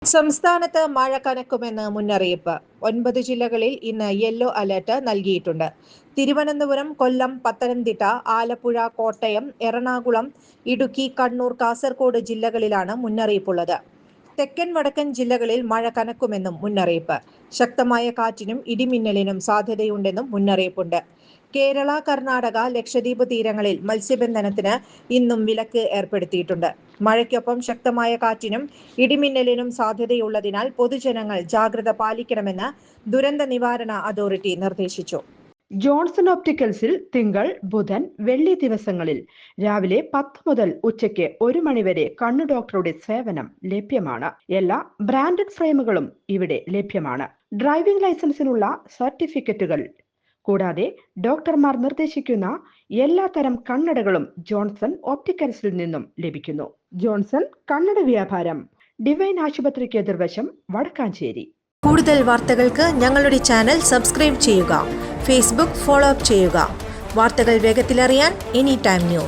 സംസ്ഥാനത്ത് മഴ കനക്കുമെന്ന് മുന്നറിയിപ്പ്. 9 ജില്ലകളിൽ ഇന്ന് യെല്ലോ അലർട്ട് നൽകിയിട്ടുണ്ട്. തിരുവനന്തപുരം, കൊല്ലം, പത്തനംതിട്ട, ആലപ്പുഴ, കോട്ടയം, എറണാകുളം, ഇടുക്കി, കണ്ണൂർ, കാസർഗോഡ് ജില്ലകളിലാണ് മുന്നറിയിപ്പുള്ളത്. തെക്കൻ വടക്കൻ ജില്ലകളിൽ മഴ കനക്കുമെന്നും മുന്നറിയിപ്പ്. ശക്തമായ കാറ്റിനും ഇടിമിന്നലിനും സാധ്യതയുണ്ടെന്നും മുന്നറിയിപ്പുണ്ട്. കേരള, കർണാടക, ലക്ഷദ്വീപ് തീരങ്ങളിൽ മത്സ്യബന്ധനത്തിന് ഇന്നും വിലക്ക് ഏർപ്പെടുത്തിയിട്ടുണ്ട്. മഴയ്ക്കൊപ്പം ശക്തമായ കാറ്റിനും ഇടിമിന്നലിനും സാധ്യതയുള്ളതിനാൽ പൊതുജനങ്ങൾ ജാഗ്രത പാലിക്കണമെന്ന് ദുരന്ത നിവാരണ അതോറിറ്റി നിർദ്ദേശിച്ചു. ജോൺസൺ ഒപ്റ്റിക്കൽസിൽ തിങ്കൾ, ബുധൻ, വെള്ളി ദിവസങ്ങളിൽ രാവിലെ 10 മുതൽ ഉച്ചയ്ക്ക് 1 മണിവരെ കണ്ണു ഡോക്ടറുടെ സേവനം ലഭ്യമാണ്. എല്ലാ ബ്രാൻഡഡ് ഫ്രെയിമുകളും ഇവിടെ ലഭ്യമാണ്. ഡ്രൈവിംഗ് ലൈസൻസിനുള്ള സർട്ടിഫിക്കറ്റുകൾ കൂടാതെ ഡോക്ടർമാർ നിർദ്ദേശിക്കുന്ന എല്ലാ തരം കണ്ണടകളും ജോൺസൺ ഒപ്റ്റിക്കൽസിൽ നിന്നും ലഭിക്കുന്നു. ജോൺസൺ കണ്ണട വ്യാപാരം, ഡിവൈൻ ആശുപത്രിക്ക് എതിർവശം, വടക്കാഞ്ചേരി. കൂടുതൽ വാർത്തകൾക്ക് ഞങ്ങളുടെ ചാനൽ സബ്സ്ക്രൈബ് ചെയ്യുക. ഫേസ്ബുക്ക് ഫോളോ അപ്പ് ചെയ്യുക. വാർത്തകൾ വേഗത്തിലറിയാൻ എനി ടൈം ന്യൂസ്.